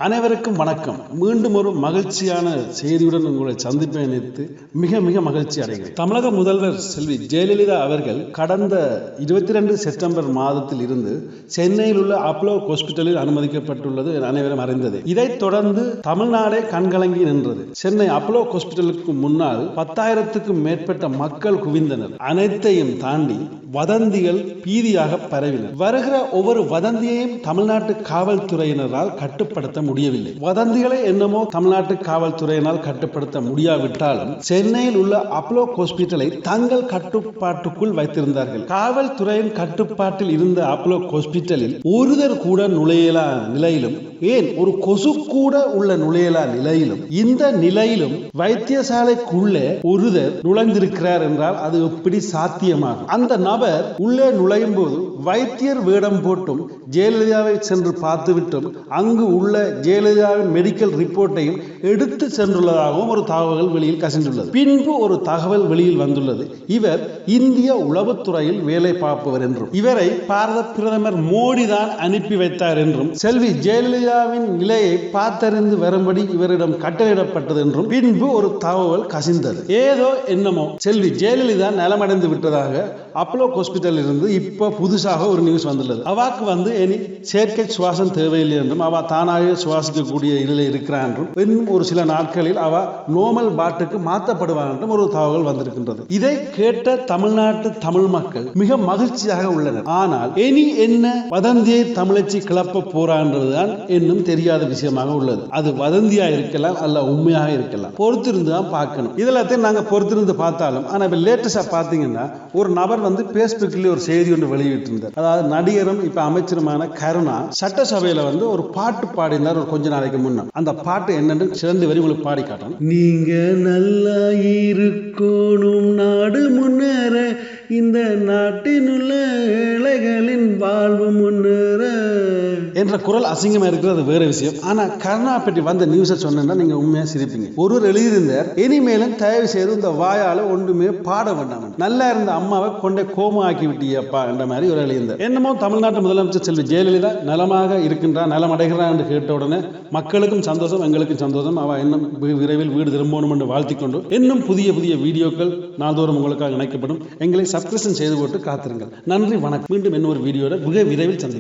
அனைவருக்கும் வணக்கம். மீண்டும் ஒரு மகிழ்ச்சியான செய்தியுடன் உங்களை சந்திப்பை நினைத்து மிக மிக மகிழ்ச்சி அடைகிறேன். தமிழக முதல்வர் செல்வி ஜெயலலிதா அவர்கள் கடந்த 22 செப்டம்பர் மாதத்தில் இருந்து சென்னையில் உள்ள அப்போலோ ஹாஸ்பிட்டலில் அனுமதிக்கப்பட்டுள்ளது அனைவரும் அறிந்தது. இதைத் தொடர்ந்து தமிழ்நாடே கண்கலங்கி நின்றது. சென்னை அப்போலோ ஹாஸ்பிட்டலுக்கு முன்னால் 10,000க்கும் மேற்பட்ட மக்கள் குவிந்தனர். அனைத்தையும் தாண்டி வதந்திகள் பீதியாக பரவின. வருகிற ஒவ்வொரு வதந்தியையும் தமிழ்நாட்டு காவல்துறையினரால் கட்டுப்படுத்த முடியவில்லை. வதந்திகளை என்னமோ தமிழ்நாட்டு காவல்துறையினால் கட்டுப்படுத்த முடியாவிட்டாலும் சென்னையில் உள்ள அப்போலோ ஹாஸ்பிட்டலை தங்கள் கட்டுப்பாட்டுக்குள் வைத்திருந்தார்கள். காவல்துறையின் கட்டுப்பாட்டில் இருந்த அப்போலோ ஹாஸ்பிட்டலில் ஒருவர் கூட நுழையலா நிலையிலும், ஏன் ஒரு கொசு கூட உள்ள நுழையலா நிலையிலும், இந்த நிலையிலும் வைத்தியசாலைக்குள்ளே ஒருவர் நுழைந்திருக்கிறார் என்றால் அது எப்படி சாத்தியமாகும்? அந்த நபர் உள்ளே நுழையும் போது வைத்தியர் வேடம் போட்டும் ஜெயலலிதாவை சென்று பார்த்துவிட்டும் அங்கு உள்ள ஜெயலலிதாவின் மெடிக்கல் ரிப்போர்ட்டையும் எடுத்து சென்றுள்ளதாகவும் ஒரு தகவல் வெளியில் கசிந்துள்ளது. பின்பு ஒரு தகவல் வெளியில் வந்துள்ளது. இவர் இந்திய உளவுத்துறையில் வேலை பார்ப்பவர் என்றும், இவரை பாரத பிரதமர் மோடி தான் அனுப்பி வைத்தார் என்றும், செல்வி ஜெயலலிதாவின் நிலையை பார்த்தறிந்து வரும்படி இவரிடம் கட்டளையிடப்பட்டது என்றும் பின்பு ஒரு தகவல் கசிந்தது. ஏதோ என்னமோ செல்வி ஜெயலலிதா நலமடைந்து விட்டதாக அப்போலோ ஹாஸ்பிட்டலில் இருந்து இப்ப புதுசாக ஒரு நியூஸ் வந்துள்ளது. அவாக்கு இனி செயற்கை சுவாசம் தேவையில்லை என்றும், அவ தானாக சுவாசிக்கக்கூடிய இதில் இருக்கிறார் என்றும், இன்னும் ஒரு சில நாட்களில் அவ நோமல் பாட்டுக்கு மாற்றப்படுவார் என்றும் ஒரு தகவல் வந்திருக்கின்றது. இதை கேட்ட தமிழ்நாட்டு தமிழ் மக்கள் மிக மகிழ்ச்சியாக உள்ளனர். ஆனால் இனி என்ன வதந்தியை தமிழச்சி கிளப்ப போறான்றதுதான் இன்னும் தெரியாத விஷயமாக உள்ளது. அது வதந்தியா இருக்கலாம், அல்ல உண்மையாக இருக்கலாம். பொறுத்திருந்து தான் பார்க்கணும். இதெல்லாத்தையும் நாங்க பொறுத்திருந்து பார்த்தாலும், ஆனா இப்ப லேட்டஸ்டா பாத்தீங்கன்னா ஒரு நபர் பேஸ்புக்ல ஒரு செய்தி ஒன்று வெளியிட்டிருந்தார். அதாவது நடிகரும் இப்ப அமைச்சருமான கருணா சட்டசபையில ஒரு பாட்டு பாடினார் ஒரு கொஞ்ச நாளைக்கு முன்ன. அந்த பாட்டு என்னன்னு சிறந்த வரி உங்களுக்கு பாடி காட்டணும். நீங்க நல்லா இருக்கணும், நாடு முன்னேற, இந்த நாட்டின் உள்ள ஏழைகளின் வாழ்வு முன்னேற என்ற குரல் அசிங்கமா இருக்கிறது வேற விஷயம். ஆனா கருணா பற்றி வந்த நியூஸை சொன்னா நீங்க உண்மையா சிரிப்பீங்க. ஒருவர் எழுதியிருந்தார், இனிமேலும் தயவு செய்து இந்த வாயால ஒன்றுமே பாட வேண்டாம், நல்லா இருந்த அம்மாவை கொண்டே கோமா ஆக்கி விட்டியப்பா என்ற மாதிரி ஒரு எழுதியிருந்தார். என்னமோ தமிழ்நாட்டு முதலமைச்சர் செல்வி ஜெயலலிதா நலமாக இருக்கின்றார், நலம் அடைகிறார் என்று கேட்ட உடனே மக்களுக்கும் சந்தோஷம், எங்களுக்கும் சந்தோஷம். அவ இன்னும் விரைவில் வீடு திரும்பணும் என்று வாழ்த்திக்கொண்டு இன்னும் புதிய புதிய வீடியோக்கள் நாள்தோறும் உங்களுக்காக இணைக்கப்படும். எங்களை சப்ஸ்கிரிப்ஷன் செய்து போட்டு காத்திருங்கள். நன்றி, வணக்கம். மீண்டும் இன்னொரு வீடியோட மிக விரைவில் சந்திப்போம்.